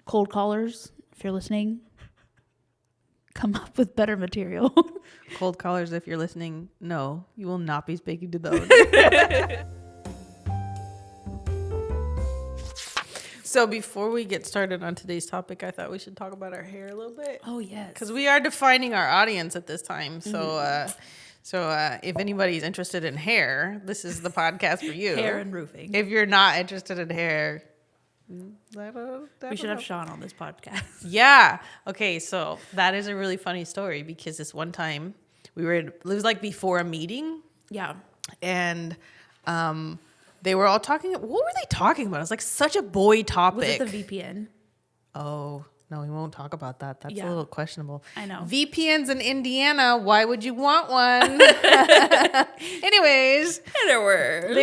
cold callers, if you're listening, come up with better material. Cold callers, if you're listening, no, you will not be speaking to those. So before we get started on today's topic, I thought we should talk about our hair a little bit. Oh, yes. Because we are defining our audience at this time. So if anybody's interested in hair, this is the podcast for you. Hair and roofing. If you're not interested in hair, we should have Sean on this podcast. Yeah. Okay, so that is a really funny story because this one time it was like before a meeting. Yeah. And they were all talking. What were they talking about? It was like such a boy topic. Was it the VPN? Oh, no, we won't talk about that. That's Yeah. a little questionable. I know. VPNs in Indiana. Why would you want one? Anyways, they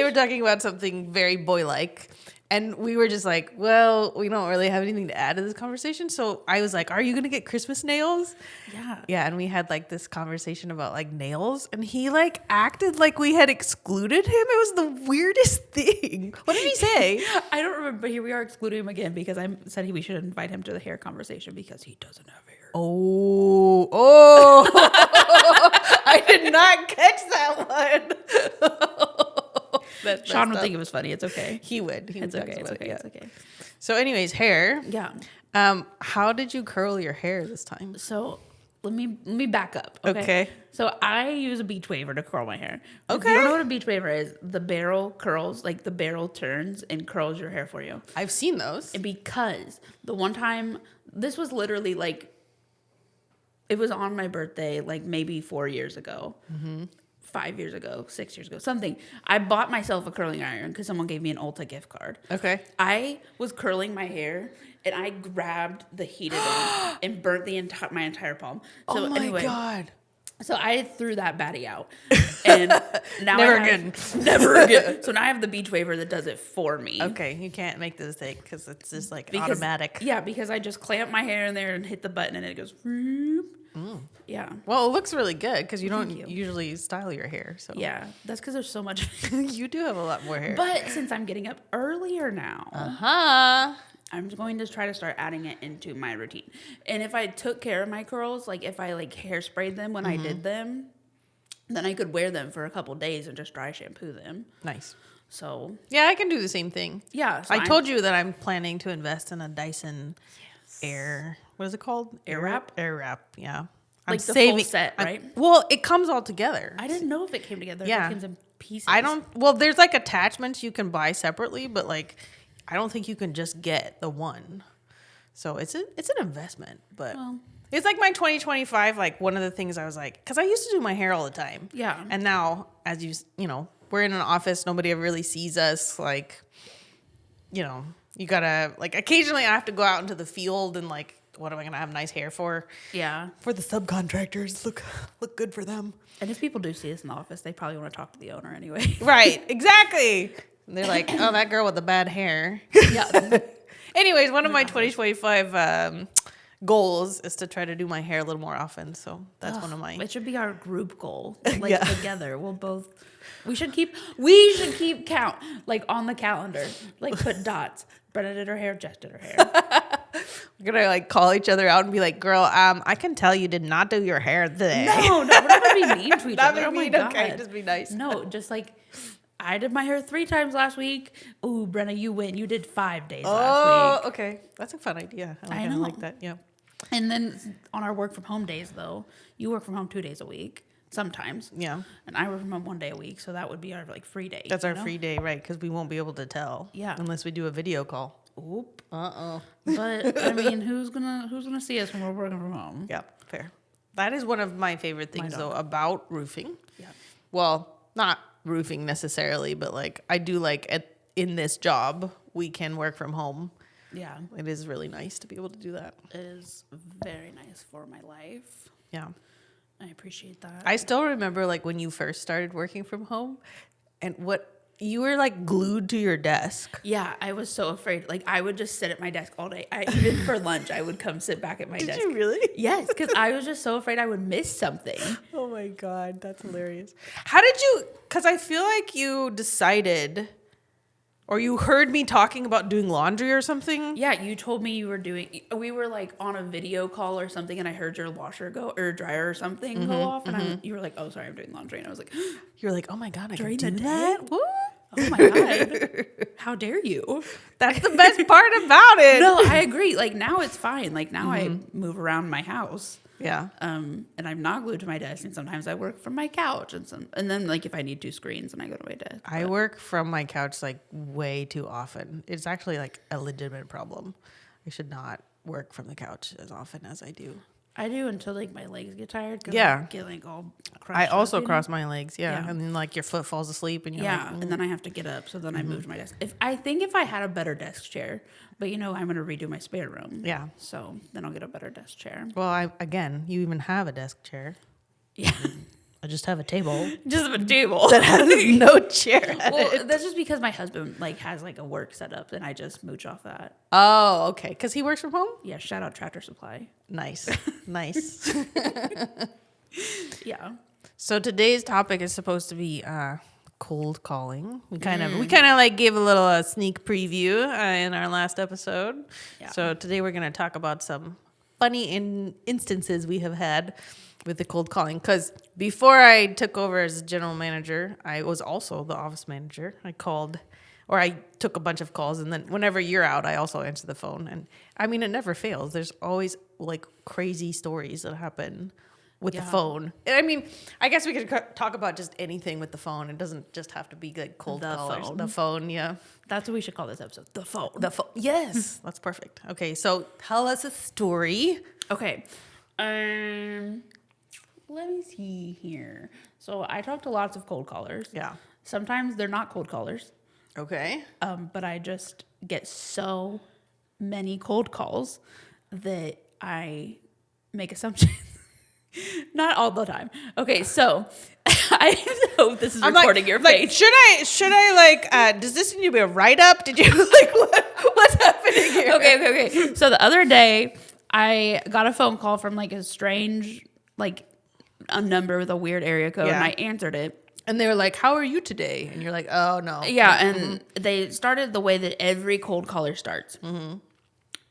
were talking about something very boy-like. And we were just like, well, we don't really have anything to add to this conversation. So I was like, are you going to get Christmas nails? Yeah. Yeah. And we had like this conversation about like nails. And he like acted like we had excluded him. It was the weirdest thing. What did he say? I don't remember, but here we are excluding him again because I said we should invite him to the hair conversation because he doesn't have hair. Oh. I did not catch that one. Sean would think it was funny. It's okay. He would. It's okay. It's okay. It's okay. So anyways, hair. Yeah. How did you curl your hair this time? So let me back up. Okay. So I use a beach waver to curl my hair. Okay. If you don't know what a beach waver is, the barrel curls, like the barrel turns and curls your hair for you. I've seen those. And because the one time, this was literally like, it was on my birthday, like maybe 4 years ago. 5 years ago, 6 years ago, something. I bought myself a curling iron because someone gave me an Ulta gift card. Okay. I was curling my hair and I grabbed the heated end and burnt my entire palm. So oh my God. So I threw that baddie out. And now Never again. Never again. So now I have the beach waver that does it for me. Okay, you can't make this thing because it's just like automatic. Yeah, because I just clamp my hair in there and hit the button and it goes. Yeah. Well, it looks really good because you don't Thank you. usually style your hair. So Yeah, that's because there's so much. you do have a lot more hair. But since I'm getting up earlier Uh-huh. now, I'm going to try to start adding it into my routine. And if I took care of my curls, like if I like hairsprayed them when I did them, then I could wear them for a couple days and just dry shampoo them. Nice. So Yeah, I can do the same thing. yeah, so I told you that I'm planning to invest in a Dyson Air. What is it called? Airwrap? Airwrap. Yeah. Like the full set, right? Well, it comes all together. I didn't know if it came together. Yeah. If it comes in pieces. Well, there's like attachments you can buy separately, but like I don't think you can just get the one. So it's an investment, but it's like my 2025. Like one of the things I was like, because I used to do my hair all the time. Yeah. And now, as you know, we're in an office. Nobody ever really sees us. Like, you know, you gotta like occasionally I have to go out into the field and like, what am I gonna have nice hair for? Yeah. For the subcontractors, look good for them. And if people do see us in the office, they probably want to talk to the owner anyway. Right. Exactly. And they're like, oh, that girl with the bad hair. Yeah. Anyways, one of my 2025 goals is to try to do my hair a little more often. So that's one of my. It should be our group goal. Like Yeah. together, we should keep count like on the calendar. Like put dots. Brenna did her hair. Jess did her hair. We're gonna like call each other out and be like, girl, I can tell you did not do your hair today. No, we're not gonna be mean to each Not other. be Oh my mean, God. okay, just be nice. No, just like I did my hair 3 times last week. Ooh, Brenna, you win. You did 5 days last week. Okay. That's a fun idea. I I kinda know. like that. Yeah. And then on our work from home days, though, you work from home 2 days a week sometimes. Yeah. And I work from home 1 day a week, so that would be our like free day. That's you our know? free day, right? Because we won't be able to tell. Yeah. Unless we do a video call. Oop. Uh-oh. But I mean, who's gonna see us when we're working from home? Yeah, fair. That is one of my favorite things, though, about roofing. Yeah. Well, not roofing necessarily, but like I do like in this job, we can work from home. Yeah. It is really nice to be able to do that. It is very nice for my life. Yeah. I appreciate that. I still remember like when you first started working from home and what you were like glued to your desk. Yeah, I was so afraid. Like I would just sit at my desk all day. Even for lunch, I would come sit back at my desk. Did you really? Yes, because I was just so afraid I would miss something. Oh my God, that's hilarious. How did you, because I feel like you decided, Or you heard me talking about doing laundry or something? Yeah, you told me we were like on a video call or something, and I heard your washer go, or dryer or something go off, and you were like, oh, sorry, I'm doing laundry. And I was like, You're like, oh my God, I can during do the day? that? What? Oh my God. How dare you? That's the best part about it. No, I agree. Like now it's fine. Like now I move around my house. Yeah. And I'm not glued to my desk, and sometimes I work from my couch, and then like if I need 2 screens, then I go to my desk. I work from my couch like way too often. It's actually like a legitimate problem. I should not work from the couch as often as I do. I do until like my legs get tired. Yeah. I get like all I also up, cross my legs. Yeah. Yeah. And then like your foot falls asleep and you're like, and then I have to get up. So then I move to my desk. If I had a better desk chair, but I'm going to redo my spare room. Yeah. So then I'll get a better desk chair. Well, you even have a desk chair. Yeah. I just have a table Just a table. that has no chair. Well, that's just because my husband like has like a work setup, and I just mooch off that. Oh, okay. Because he works from home? Yeah. Shout out Tractor Supply. Nice. Nice. Yeah. So today's topic is supposed to be cold calling. We kind of like gave a little sneak preview in our last episode. Yeah. So today we're going to talk about some funny instances we have had with the cold calling. Because before I took over as general manager, I was also the office manager. I took a bunch of calls, and then whenever you're out, I also answer the phone. And I mean, it never fails. There's always like crazy stories that happen with the phone. And I mean, I guess we could talk about just anything with the phone. It doesn't just have to be like cold callers. Phone. The phone, yeah. That's what we should call this episode. The phone. The phone. Yes, that's perfect. Okay, so tell us a story. Okay. Let me see here. So I talk to lots of cold callers. Yeah. Sometimes they're not cold callers. Okay. But I just get so many cold calls that I make assumptions. Not all the time. Okay, so I hope this is recording your face. Should I does this need to be a write-up? Did you what's happening here? Okay. So the other day I got a phone call from like a strange, like a number with a weird area code, and I answered it. And they were like, how are you today? And you're like, oh, no. Yeah, and they started the way that every cold caller starts. Mm-hmm.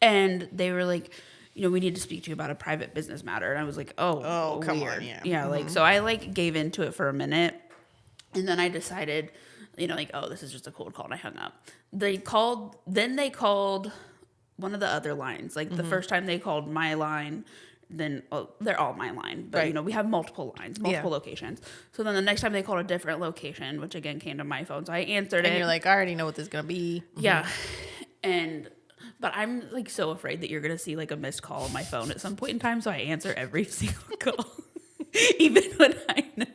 And they were like, we need to speak to you about a private business matter. And I was like, oh come weird. on, yeah. Yeah, like, so I like gave into it for a minute. And then I decided, this is just a cold call, and I hung up. They called one of the other lines. Like the first time they called my line, then they're all my line, but we have multiple lines, multiple locations. So then the next time they called a different location, which again came to my phone, so I answered it. And you're like, I already know what this is gonna be. Yeah, but I'm like so afraid that you're gonna see like a missed call on my phone at some point in time, so I answer every single call, even when I know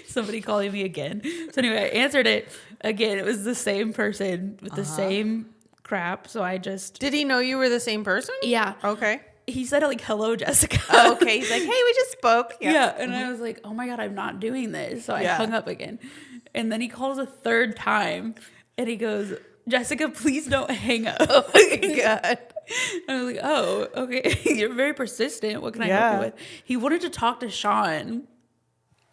somebody calling me again. So anyway, I answered it again. It was the same person with the same crap. So I just did he know you were the same person? Yeah. Okay. He said like, hello, Jessica. Oh, okay. He's like, hey, we just spoke. Yeah. And I was like, oh my God, I'm not doing this. So I hung up again. And then he calls a third time and he goes, Jessica, please don't hang up. Oh my God. And I was like, oh, okay. You're very persistent. What can I help you with? He wanted to talk to Sean.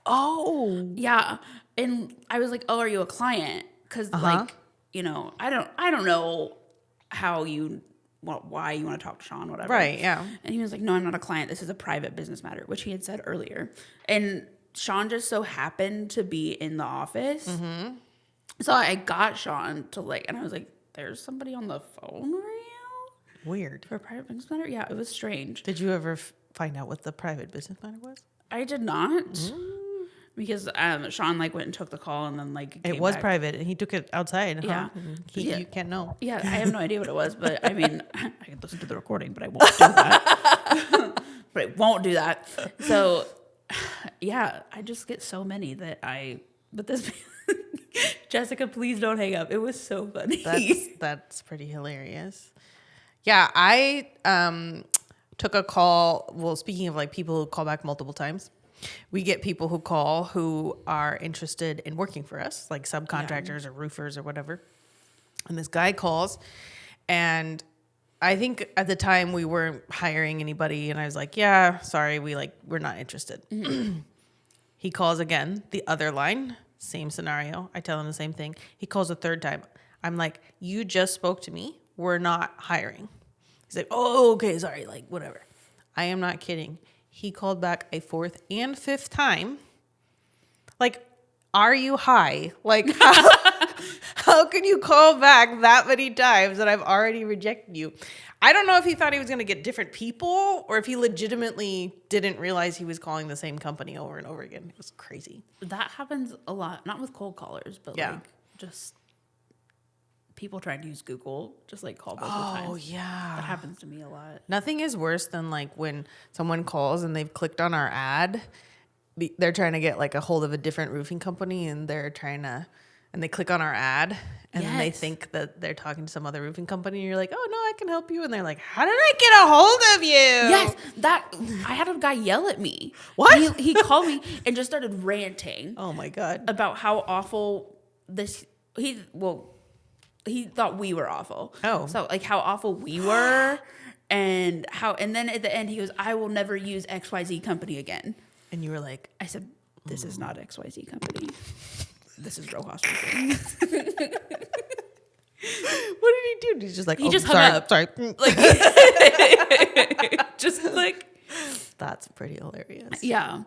Oh. Yeah. And I was like, oh, are you a client? Because I don't know why you want to talk to Sean, whatever. Right, yeah. And he was like, no, I'm not a client. This is a private business matter, which he had said earlier. And Sean just so happened to be in the office. Mm-hmm. So I got Sean to and I was like, there's somebody on the phone right now? Weird. For a private business matter? Yeah, it was strange. Did you ever find out what the private business matter was? I did not. Because Sean went and took the call and then it was back. private and he took it outside. Yeah. You can't know. Yeah, I have no idea what it was, but I mean, I could listen to the recording, but I won't do that. So, yeah, I just get so many that but this, Jessica, please don't hang up. It was so funny. That's pretty hilarious. Yeah, I took a call. Well, speaking of people who call back multiple times. We get people who call who are interested in working for us, like subcontractors or roofers or whatever. And this guy calls, and I think at the time we weren't hiring anybody, and I was like, yeah, sorry, we're not interested. Mm-hmm. He calls again, the other line, same scenario. I tell him the same thing. He calls a third time. I'm like, you just spoke to me. We're not hiring. He's like, oh, okay, sorry, like whatever. I am not kidding. He called back a fourth and fifth time. Like, are you high? Like, how can you call back that many times that I've already rejected you? I don't know if he thought he was going to get different people or if he legitimately didn't realize he was calling the same company over and over again. It was crazy. That happens a lot. Not with cold callers, but like just people trying to use Google, just like call multiple times. Oh, yeah. That happens to me a lot. Nothing is worse than like when someone calls and they've clicked on our ad. They're trying to get like a hold of a different roofing company and and they click on our ad and then they think that they're talking to some other roofing company and you're like, oh no, I can help you. And they're like, how did I get a hold of you? Yes, I had a guy yell at me. What? He called me and just started ranting. Oh my God. About how awful he thought we were awful. Oh. So like how awful we were and then at the end he goes, I will never use XYZ company again. And you were like, I said, this is not XYZ company. This is Rojas Roofing. What did he do? He's just like, he just hung up. Sorry. Like, just like. That's pretty hilarious. Yeah.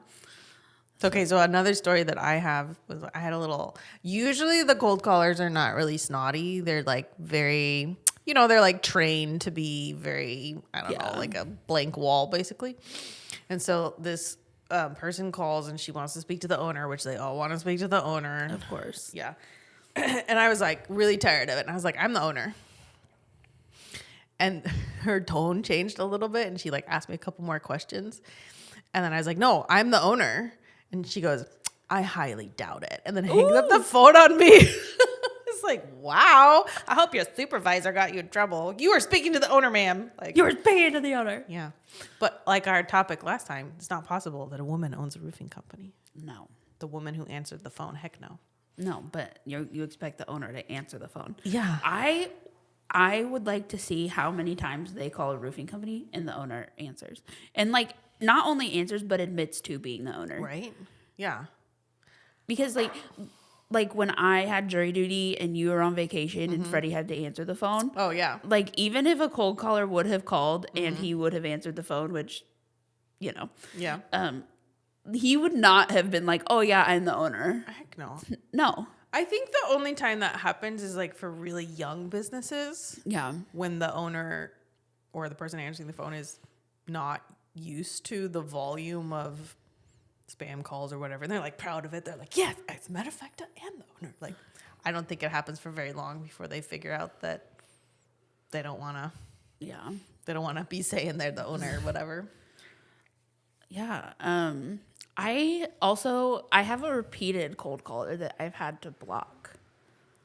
Okay, so another story that I have was I had a little. Usually the cold callers are not really snotty. They're like very, they're like trained to be very, I don't know, like a blank wall basically. And so this person calls and she wants to speak to the owner, which they all want to speak to the owner. Of course. Yeah. And I was like really tired of it. And I was like, I'm the owner. And her tone changed a little bit and she like asked me a couple more questions. And then I was like, no, I'm the owner. And she goes, I highly doubt it. And then hangs up the phone on me. It's like, wow. I hope your supervisor got you in trouble. You were speaking to the owner, ma'am. Like, you were speaking to the owner. Yeah. But like our topic last time, it's not possible that a woman owns a roofing company. No. The woman who answered the phone, heck no. No, but you expect the owner to answer the phone. Yeah. I would like to see how many times they call a roofing company and the owner answers. And like not only answers but admits to being the owner. Right? Yeah. Because like when I had jury duty and you were on vacation and Freddie had to answer the phone. Oh yeah. Like even if a cold caller would have called and he would have answered the phone, which Yeah. he would not have been like, oh yeah, I'm the owner. Heck no. No. I think the only time that happens is like for really young businesses. Yeah. When the owner or the person answering the phone is not used to the volume of spam calls or whatever. And they're like proud of it. They're like, yes, as a matter of fact, I am the owner. Like, I don't think it happens for very long before they figure out that they don't want to. Yeah. They don't want to be saying they're the owner or whatever. Yeah. I have a repeated cold caller that I've had to block.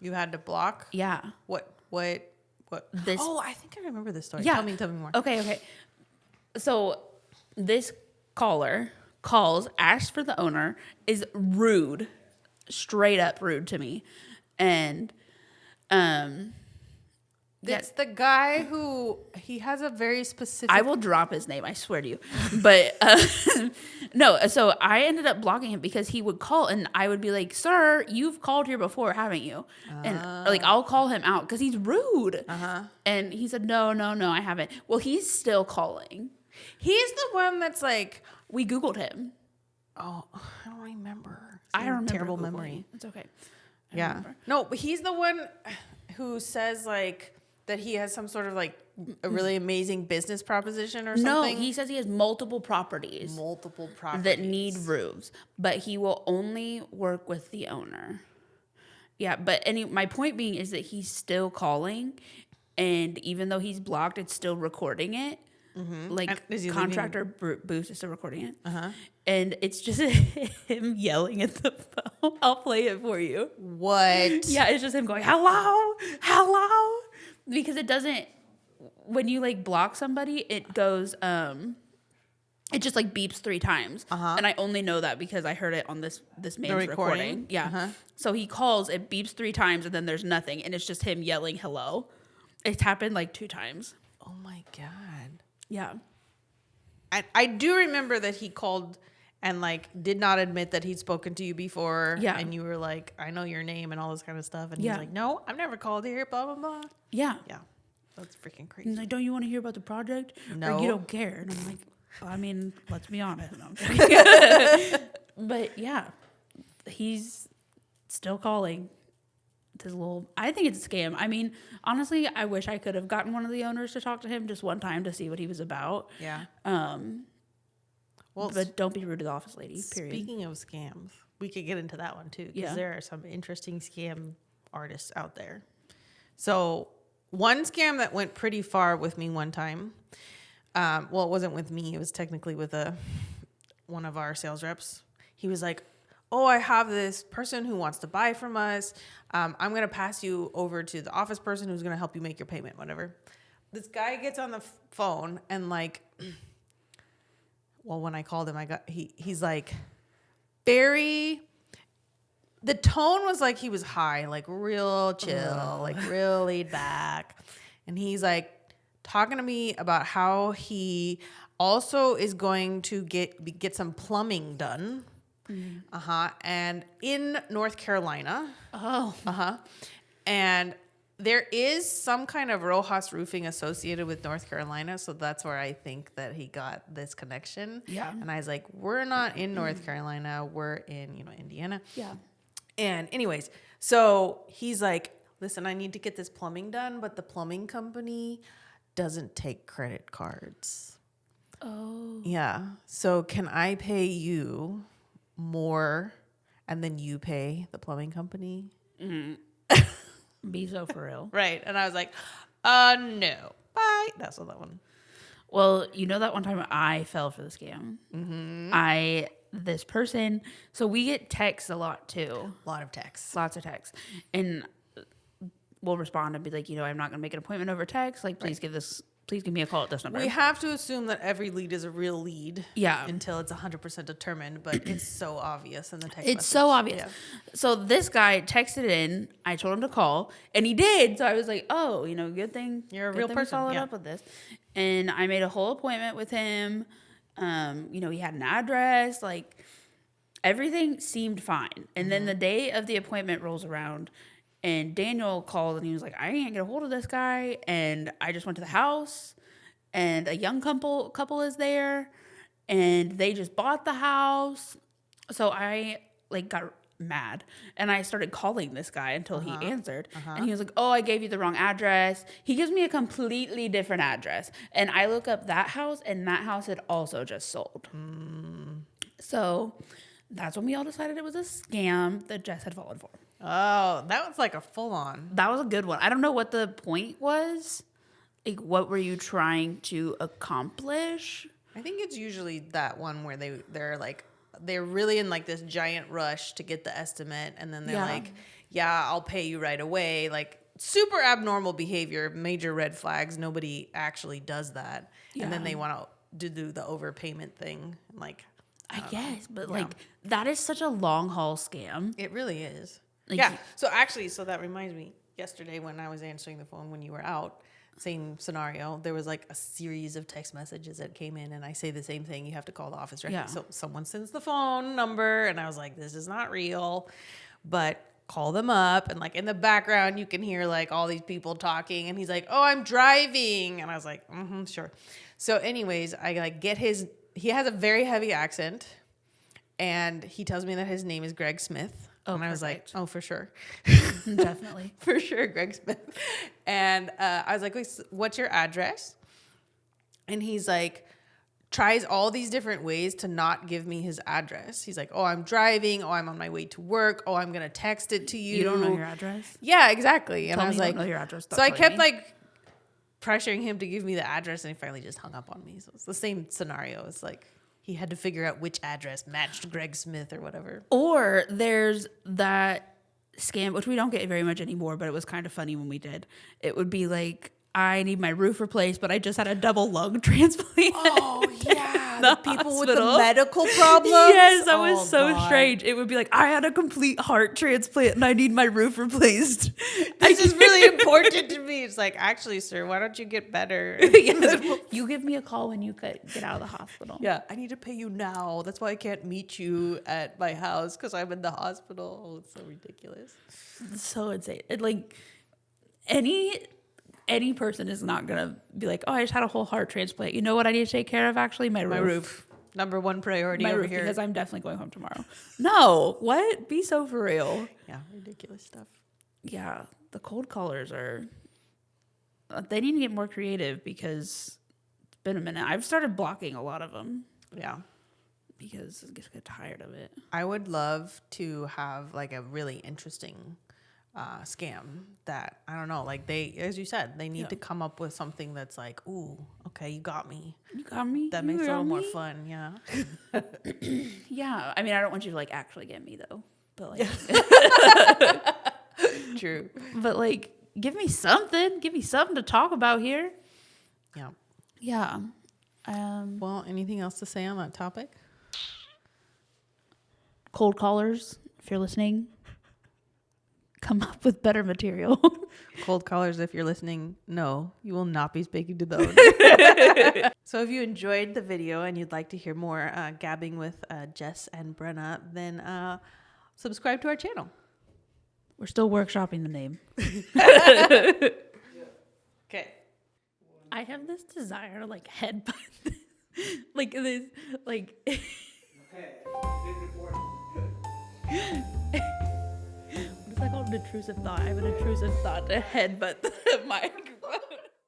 You had to block? Yeah. What? This. Oh, I think I remember this story. Yeah. Tell me more. Okay. So this caller calls, asks for the owner, is rude, straight up rude to me, and It's the guy who he has a very specific. I will drop his name, I swear to you. But no, so I ended up blocking him because he would call and I would be like, sir, you've called here before, haven't you? And like I'll call him out because he's rude. And he said, no, I haven't. Well, he's still calling. He's the one that's like, we Googled him. oh, I don't remember. I remember terrible Googling. memory. It's okay. Yeah. No, but he's the one who says like that he has some sort of like a really amazing business proposition or something. No, he says he has multiple properties that need roofs, but he will only work with the owner. Yeah, but my point being is that he's still calling, and even though he's blocked, it's still recording it. Like contractor boost is still recording it. And it's just him yelling at the phone. I'll play it for you. What? Yeah, it's just him going, hello. Because it doesn't, when you like block somebody, it goes, it just like beeps 3 times. And I only know that because I heard it on this man's recording. Yeah. So he calls, it beeps 3 times, and then there's nothing. And it's just him yelling hello. It's happened like 2 times. Oh my God. Yeah. I do remember that he called and like did not admit that he'd spoken to you before. Yeah. And you were like, I know your name and all this kind of stuff. And Yeah. he's like, no, I've never called here, blah, blah, blah. Yeah. Yeah. That's freaking He's crazy. like, don't you want to hear about the project? No. Or you don't care? And I'm like, I mean, let's be honest. No, I'm joking. But yeah, he's still calling. This little, I think it's a scam. I mean, honestly, I wish I could have gotten one of the owners to talk to him just one time to see what he was about. Yeah. Well, but don't be rude to the office lady. Period. Speaking of scams, we could get into that one too, because there are some interesting scam artists out there. So one scam that went pretty far with me one time. Well, it wasn't with me. It was technically with one of our sales reps. He was like, oh, I have this person who wants to buy from us. I'm going to pass you over to the office person who's going to help you make your payment, whatever. This guy gets on the phone and like, well, when I called him, he's like the tone was like he was high, like real chill, like real laid back. And he's like talking to me about how he also is going to get some plumbing done. Mm. And in North Carolina. Oh. And there is some kind of Rojas Roofing associated with North Carolina, so that's where I think that he got this connection. Yeah. And I was like, we're not in North Carolina, we're in, Indiana. Yeah. And anyways, so he's like, listen, I need to get this plumbing done, but the plumbing company doesn't take credit cards. Oh. Yeah. So can I pay you more and then you pay the plumbing company? Mm-hmm. Be so for real. Right. And I was like, no. Bye. That's on that one. Well, that one time I fell for the scam. Mm-hmm. This person, so we get texts a lot too. A lot of texts. Lots of texts. And we'll respond and be like, I'm not going to make an appointment over text. Like, please give me a call at this number. We have to assume that every lead is a real lead. Yeah. Until it's 100% determined, but it's so obvious in the text It's message. so obvious. Yeah. So this guy texted in. I told him to call, and he did. So I was like, oh, good thing. You're a good real thing person. We followed Yeah. up with this. And I made a whole appointment with him. He had an address. Like, everything seemed fine. And then the day of the appointment rolls around, and Daniel called, and he was like, I can't get a hold of this guy. And I just went to the house. And a young couple is there, and they just bought the house. So I got mad, and I started calling this guy until he answered. And he was like, oh, I gave you the wrong address. He gives me a completely different address. And I look up that house, and that house had also just sold. So that's when we all decided it was a scam that Jess had fallen for. Oh, that was like a full on. That was a good one. I don't know what the point was. Like, what were you trying to accomplish? I think it's usually that one where they're really in like this giant rush to get the estimate, and then they're like, yeah, I'll pay you right away. Like, super abnormal behavior, major red flags. Nobody actually does that. Yeah. And then they want to do the overpayment thing. Like, I guess, but that is such a long haul scam. It really is. Like, yeah. So that reminds me, yesterday when I was answering the phone when you were out, same scenario, there was like a series of text messages that came in, and I say the same thing. You have to call the office directly. Yeah. So someone sends the phone number, and I was like, this is not real, but call them up. And like in the background, you can hear like all these people talking, and he's like, oh, I'm driving. And I was like, sure. So anyways, I like he has a very heavy accent, and he tells me that his name is Greg Smith. Oh, and I was like, oh, for sure. Definitely. For sure, Greg Smith. And I was like, wait, what's your address? And he's like, tries all these different ways to not give me his address. He's like, oh, I'm driving. Oh, I'm on my way to work. Oh, I'm going to text it to you. You don't know your address? Yeah, exactly. And I was like, don't know your address. So I kept like pressuring him to give me the address, and he finally just hung up on me. So it's the same scenario. It's like, he had to figure out which address matched Greg Smith or whatever. Or there's that scam, which we don't get very much anymore, but it was kind of funny when we did. It would be like, I need my roof replaced, but I just had a double lung transplant. Oh, yeah. The people with the hospital. medical problems. Yes, that was Oh, so God. strange. It would be like, I had a complete heart transplant and I need my roof replaced. This is really important to me. It's like, actually, sir, why don't you get better? Yes. You give me a call when you get out of the hospital. Yeah, I need to pay you now. That's why I can't meet you at my house because I'm in the hospital. Oh, it's so ridiculous. It's so insane. Like any person is not gonna be like, oh, I just had a whole heart transplant. You know what I need to take care of? Actually, my roof. Number one priority over here. Because I'm definitely going home tomorrow. No, what? Be so for real. Yeah, ridiculous stuff. Yeah, the cold callers are. They need to get more creative because it's been a minute. I've started blocking a lot of them. Yeah. Because I just get tired of it. I would love to have like a really interesting scam that, I don't know, like they, as you said, they need to come up with something that's like, ooh, okay, you got me. You got me. That makes it a little more fun. Yeah. Yeah. I mean, I don't want you to like actually get me though. But like. True. But like, give me something. Give me something to talk about here. Yeah. Yeah. Well, anything else to say on that topic? Cold callers, if you're listening, come up with better material. Cold callers, if you're listening, no, you will not be speaking to those. So if you enjoyed the video and you'd like to hear more gabbing with Jess and Brenna, then subscribe to our channel. We're still workshopping the name. Okay. I have this desire to like headbutt, like this, like. What is that called? An intrusive thought. I have an intrusive thought to headbutt the mic.